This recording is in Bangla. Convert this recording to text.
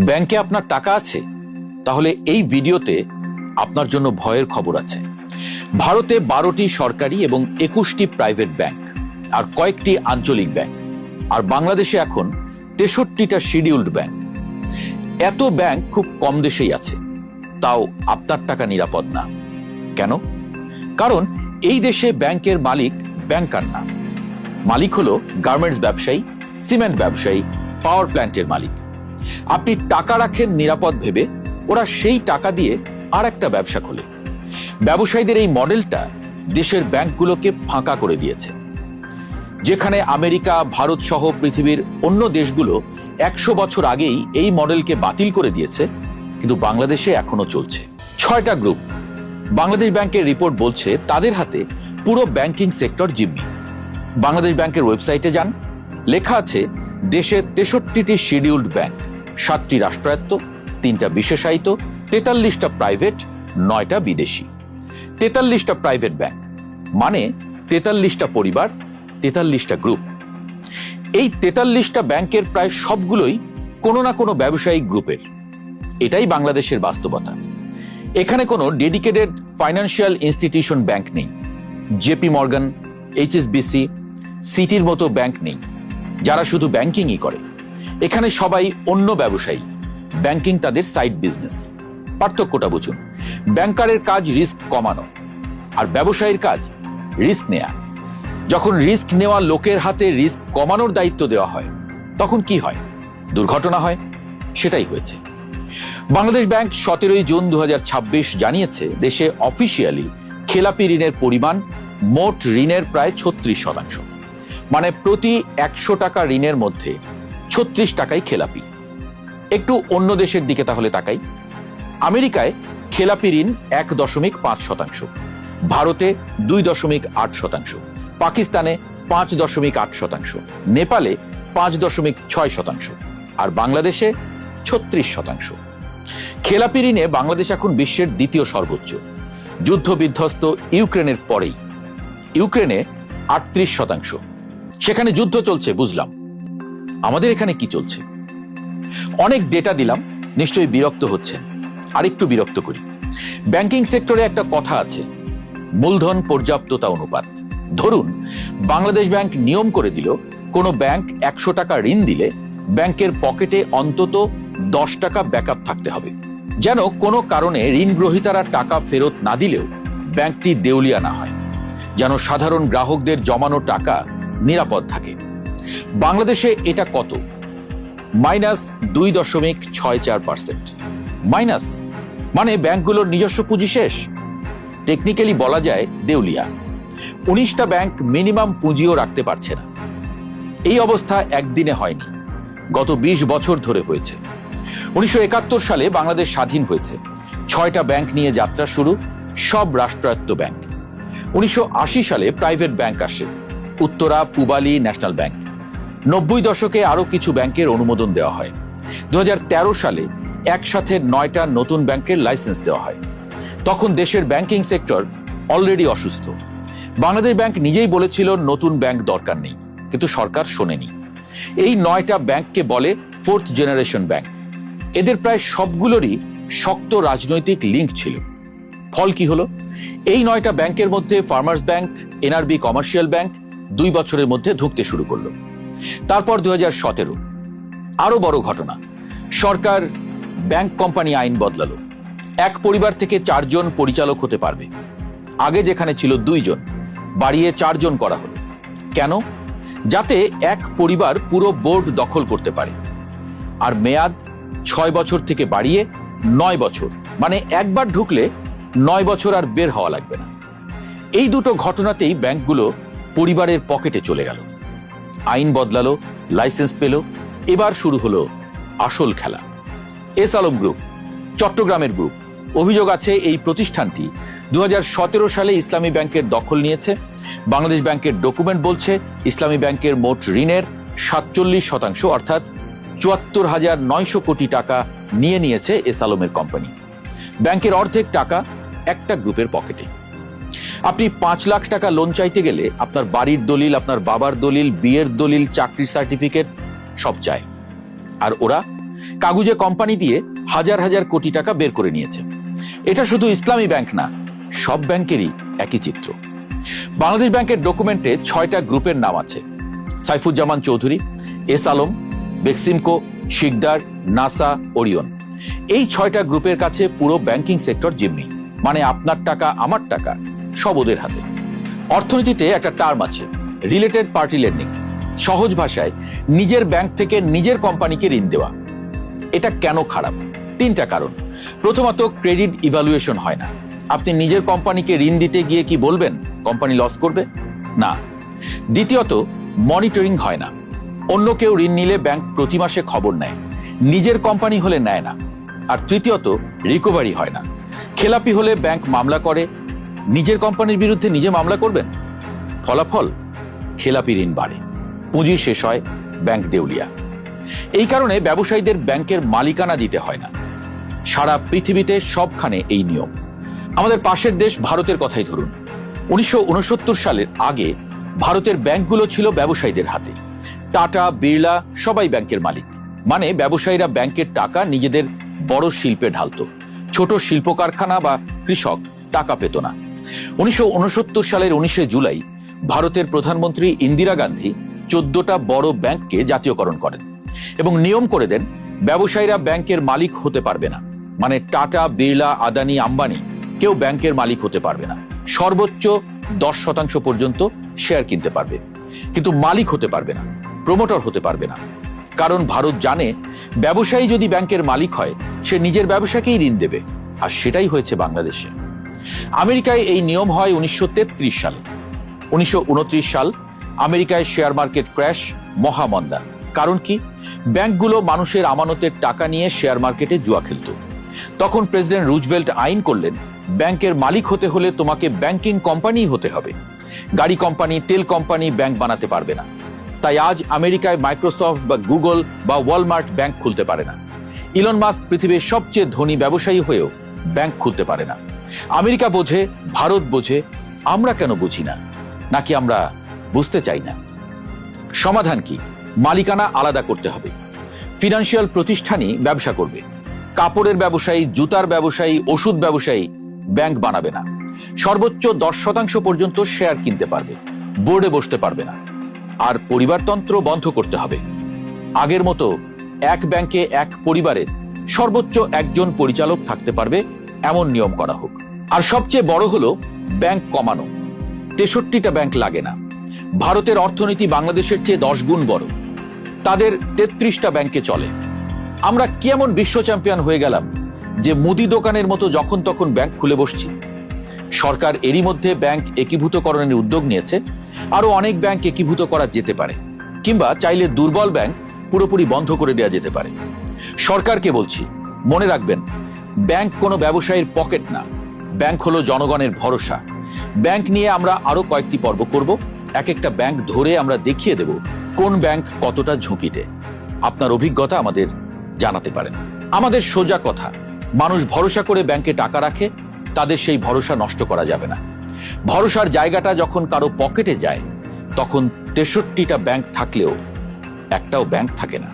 ব্যাংকে আপনার টাকা আছে? তাহলে এই ভিডিওতে আপনার জন্য ভয়ের খবর আছে। ভারতে 12টি সরকারি এবং 21টি প্রাইভেট ব্যাংক আর কয়েকটি আঞ্চলিক ব্যাংক, আর বাংলাদেশে এখন 63টা শিডিউলড ব্যাংক। এত ব্যাংক খুব কম দেশেই আছে, তাও আপনার টাকা নিরাপদ না। কেন? কারণ এই দেশে ব্যাংকের মালিক ব্যাংকার না, মালিক হলো গার্মেন্টস ব্যবসায়ী, সিমেন্ট ব্যবসায়ী, পাওয়ার প্ল্যান্টের মালিক। আপনি টাকা রাখেন নিরাপদ ভেবে, ওরা সেই টাকা দিয়ে আর একটা ব্যবসা খোলে। ব্যবসায়ীদের এই মডেলটা দেশের ব্যাংকগুলোকে ফাঁকা করে দিয়েছে। যেখানে আমেরিকা, ভারত সহ পৃথিবীর অন্য দেশগুলো 100 বছর আগেই এই মডেলকে বাতিল করে দিয়েছে, কিন্তু বাংলাদেশে এখনো চলছে। 6টা গ্রুপ। বাংলাদেশ ব্যাংকের রিপোর্ট বলছে তাদের হাতে পুরো ব্যাংকিং সেক্টর জিম্মি। বাংলাদেশ ব্যাংকের ওয়েবসাইটে যান, লেখা আছে দেশে 63টি শিডিউলড ব্যাংক, 7টি রাষ্ট্রায়ত্ত, 3টা বিশেষায়িত, 43টা প্রাইভেট, 9টা বিদেশি। 43টা প্রাইভেট ব্যাংক মানে 43টা পরিবার, 43টা গ্রুপ। এই 43টা ব্যাংকের প্রায় সবগুলোই কোনো না কোনো ব্যবসায়িক গ্রুপের। এটাই বাংলাদেশের বাস্তবতা। এখানে কোনো ডেডিকেটেড ফাইন্যান্সিয়াল ইনস্টিটিউশন ব্যাংক নেই। জেপি মর্গান, এইচএসবিসি, সিটির মতো ব্যাংক নেই যারা শুধু ব্যাংকিংই করে। এখানে সবাই অন্য ব্যবসায়ী, ব্যাংকিং তাদের সাইড বিজনেস। পার্থক্যটা বুঝুন। ব্যাংকারের কাজ রিস্ক কমানো, আর ব্যবসায়ীর কাজ রিস্ক নেয়া। যখন রিস্ক নেওয়া লোকের হাতে রিস্ক কমানোর দায়িত্ব দেওয়া হয়, তখন কি হয়? দুর্ঘটনা হয়। সেটাই হয়েছে। বাংলাদেশ ব্যাংক 17 জুন 2026 জানিয়েছে দেশে অফিসিয়ালি খেলাপি ঋণের পরিমাণ মোট ঋণের প্রায় 36%। মানে প্রতি 100 টাকা ঋণের মধ্যে 36 টাকাই খেলাপি। একটু অন্য দেশের দিকে তাহলে তাকাই। আমেরিকায় খেলাপি ঋণ 1.5%, ভারতে 2.8%, পাকিস্তানে 5.8%, নেপালে 5.6%, আর বাংলাদেশে 36%। খেলাপি ঋণে বাংলাদেশ এখন বিশ্বের দ্বিতীয় সর্বোচ্চ, যুদ্ধ বিধ্বস্ত ইউক্রেনের পরেই। ইউক্রেনে 38%। সেখানে যুদ্ধ চলছে বুঝলাম, আমাদের এখানে কি চলছে? অনেক ডেটা দিলাম, নিশ্চয়ই বিরক্ত হচ্ছেন। আরেকটু বিরক্ত করি। ব্যাংকিং সেক্টরে একটা কথা আছে, মূলধন পর্যাপ্ততা অনুপাত। ধরুন বাংলাদেশ ব্যাংক নিয়ম করে দিল কোনো ব্যাংক 100 টাকা ঋণ দিলে ব্যাংকের পকেটে অন্তত 10 টাকা ব্যাকআপ থাকতে হবে, যেন কোনো কারণে ঋণ গ্রহীতারা টাকা ফেরত না দিলেও ব্যাংকটি দেউলিয়া না হয়, যেন সাধারণ গ্রাহকদের জমানো টাকা নিরাপদ থাকে। বাংলাদেশে এটা কত? -2.64%। মাইনাস মানে ব্যাংকগুলোর নিজস্ব পুঁজি শেষ। টেকনিক্যালি বলা যায় দেউলিয়া। 19টা ব্যাংক মিনিমাম পুঁজিও রাখতে পারছে না। এই অবস্থা একদিনে হয়নি, গত 20 বছর ধরে হয়েছে। 1971 সালে বাংলাদেশ স্বাধীন হয়েছে। 6টা ব্যাংক নিয়ে যাত্রা শুরু, সব রাষ্ট্রায়ত্ত ব্যাংক। 1980 সালে প্রাইভেট ব্যাংক আসে, উত্তরা, পূবালী, ন্যাশনাল ব্যাংক। 90 দশকে আরো কিছু ব্যাংকের অনুমোদন দেওয়া হয়। 2013 সালে একসাথে 9টা নতুন ব্যাংকের লাইসেন্স দেওয়া হয়। তখন দেশের ব্যাংকিং সেক্টর অলরেডি অসুস্থ। বাংলাদেশ ব্যাংক নিজেই বলেছিল নতুন ব্যাংক দরকার নেই, কিন্তু সরকার শোনেনি। এই 9টা ব্যাংককে বলে 4th জেনারেশন ব্যাংক। এদের প্রায় সবগুলোরই শক্ত রাজনৈতিক লিঙ্ক ছিল। ফল কি হলো? এই 9টা ব্যাংকের মধ্যে farmers bank, NRB commercial bank 2 বছরের মধ্যে ঢুকতে শুরু করলো। তারপর 2017 আরো বড় ঘটনা, সরকার ব্যাংক কোম্পানি আইন বদলালো। এক পরিবার থেকে 4 জন পরিচালক হতে পারবে। আগে যেখানে ছিল 2 জন, বাড়িয়ে 4 জন করা হলো। কেন? যাতে এক পরিবার পুরো বোর্ড দখল করতে পারে। আর মেয়াদ 6 বছর থেকে বাড়িয়ে 9 বছর, মানে একবার ঢুকলে 9 বছর আর বের হওয়া লাগবে না। এই দুটো ঘটনাতেই ব্যাংকগুলো পরিবারের পকেটে চলে গেল। আইন বদলালো, লাইসেন্স পেল, এবার শুরু হলো আসল খেলা। এস আলম গ্রুপ, চট্টগ্রামের গ্রুপ। অভিযোগ আছে এই প্রতিষ্ঠানটি 2017 সালে ইসলামী ব্যাংকের দখল নিয়েছে। বাংলাদেশ ব্যাংকের ডকুমেন্ট বলছে ইসলামী ব্যাংকের মোট ঋণের 47%, অর্থাৎ 74,900 কোটি টাকা নিয়ে নিয়েছে এস আলমের কোম্পানি। ব্যাংকের অর্ধেক টাকা একটা গ্রুপের পকেটে। আপনি 5 লাখ টাকা লোন চাইতে গেলে আপনার বাড়ির দলিল, আপনার বাবার দলিল, বিয়ের দলিল, চাকরির সার্টিফিকেট সব চায়। আর ওরা কাগুজে কোম্পানি দিয়ে হাজার হাজার কোটি টাকা বের করে নিয়েছে। এটা শুধু ইসলামী ব্যাংক না, সব ব্যাংকেরই একই চিত্র। বাংলাদেশ ব্যাংকের ডকুমেন্টে 6টা গ্রুপের নাম আছে: সাইফুজ্জামান চৌধুরী, এস আলম, বেক্সিমকো, শিকদার, নাসা, ওরিয়ন। এই 6টা গ্রুপের কাছে পুরো ব্যাংকিং সেক্টর জিম্মি, মানে আপনার টাকা আমার টাকা সব ওদের হাতে। অর্থনীতিতে একটা টার্ম আছে, রিলেটেড পার্টি লেন্ডিং। সহজ ভাষায় নিজের ব্যাংক থেকে নিজের কোম্পানিকে ঋণ দেওয়া। এটা কেন খারাপ? 3টা কারণ। প্রথমত, ক্রেডিট ইভ্যালুয়েশন হয় না। আপনি নিজের কোম্পানিকে ঋণ দিতে গিয়ে কি বলবেন কোম্পানি লস করবে? না। দ্বিতীয়ত, মনিটরিং হয় না। অন্য কেউ ঋণ নিলে ব্যাংক প্রতি মাসে খবর নেয়, নিজের কোম্পানি হলে নেয় না। আর তৃতীয়ত, রিকভারি হয় না। খেলাপি হলে ব্যাংক মামলা করে, নিজের কোম্পানির বিরুদ্ধে নিজে মামলা করবেন। ফলাফল, খেলাপি ঋণ বাড়ে, পুঁজি শেষ হয়, ব্যাংক দেউলিয়া। এই কারণে ব্যবসায়ীদের ব্যাংকের মালিকানা দিতে হয় না। সারা পৃথিবীতে সবখানে এই নিয়ম। আমাদের পাশের দেশ ভারতের কথাই ধরুন। 1969 সালের আগে ভারতের ব্যাংকগুলো ছিল ব্যবসায়ীদের হাতে। টাটা, বিড়লা সবাই ব্যাংকের মালিক, মানে ব্যবসায়ীরা ব্যাংকের টাকা নিজেদের বড় শিল্পে ঢালতো। ছোট শিল্প কারখানা বা কৃষক টাকা পেত না। 1969 সালের 19 জুলাই ভারতের প্রধানমন্ত্রী ইন্দিরা গান্ধী 14টা বড় ব্যাংককে জাতীয়করণ করেন এবং নিয়ম করে দেন ব্যবসায়ীরা ব্যাংকের মালিক হতে পারবে না। মানে টাটা, বিড়লা, আদানি, আম্বানি কেউ ব্যাংকের মালিক হতে পারবে না। সর্বোচ্চ 10% পর্যন্ত শেয়ার কিনতে পারবে, কিন্তু মালিক হতে পারবে না, প্রমোটর হতে পারবে না। কারণ ভারত জানে ব্যবসায়ী যদি ব্যাংকের মালিক হয় সে নিজের ব্যবসাকেই ঋণ দেবে, আর সেটাই হয়েছে বাংলাদেশে। আমেরিকায় এই নিয়ম হয় 1933 সালে। 1929 সাল আমেরিকায় শেয়ার মার্কেট ক্র্যাশ, মহামন্দা। কারণ কি? ব্যাংকগুলো মানুষের আমানতের টাকা নিয়ে শেয়ার মার্কেটে জুয়া খেলত। তখন প্রেসিডেন্ট রুজভেল্ট আইন করলেন, ব্যাংকের মালিক হতে হলে তোমাকে ব্যাংকিং কোম্পানি হতে হবে। গাড়ি কোম্পানি, তেল কোম্পানি ব্যাংক বানাতে পারবে না। তাই আজ আমেরিকায় মাইক্রোসফট বা গুগল বা ওয়ালমার্ট ব্যাংক খুলতে পারে না। ইলন মাস্ক পৃথিবীর সবচেয়ে ধনী ব্যবসায়ী হয়েও ব্যাংক খুলতে পারে না। আমেরিকা বোঝে, ভারত বোঝে, আমরা কেন বুঝি না? নাকি আমরা বুঝতে চাই না? সমাধান কি? মালিকানা আলাদা করতে হবে। ফিনান্সিয়াল প্রতিষ্ঠানই ব্যবসা করবে। কাপড়ের ব্যবসায়ী, জুতার ব্যবসায়ী, ওষুধ ব্যবসায়ী ব্যাংক বানাবে না। সর্বোচ্চ 10% পর্যন্ত শেয়ার কিনতে পারবে, বোর্ডে বসতে পারবে না। আর পরিবারতন্ত্র বন্ধ করতে হবে। আগের মতো এক ব্যাংকে এক পরিবারের সর্বোচ্চ একজন পরিচালক থাকতে পারবে, এমন নিয়ম করা হোক। আর সবচেয়ে বড় হলো ব্যাংক কমানো। 63টা ব্যাংক লাগে না। ভারতের অর্থনীতি বাংলাদেশের চেয়ে 10 গুণ বড়, তাদের 33টা ব্যাংকে চলে। আমরা কি এমন বিশ্ব চ্যাম্পিয়ন হয়ে গেলাম যে মুদি দোকানের মতো যখন তখন ব্যাংক খুলে বসছি? সরকার এরই মধ্যে ব্যাংক একীভূতকরণের উদ্যোগ নিয়েছে। আরো অনেক ব্যাংক একীভূত করা যেতে পারে, কিংবা চাইলে দুর্বল ব্যাংক পুরোপুরি বন্ধ করে দেওয়া যেতে পারে। সরকারকে বলছি, মনে রাখবেন, ব্যাংক কোনো ব্যবসায়ীর পকেট না, ব্যাংক হলো জনগণের ভরসা। ব্যাংক নিয়ে আমরা আরো কয়েকটি পর্ব করব। এক একটা ব্যাংক ধরে আমরা দেখিয়ে দেব কোন ব্যাংক কতটা ঝুঁকিতে। আপনার অভিজ্ঞতা আমাদের জানাতে পারেন। আমাদের সোজা কথা, মানুষ ভরসা করে ব্যাংকে টাকা রাখে, তাদের সেই ভরসা নষ্ট করা যাবে না। ভরসার জায়গাটা যখন কারো পকেটে যায়, তখন 63টা ব্যাংক থাকলেও একটাও ব্যাংক থাকে না।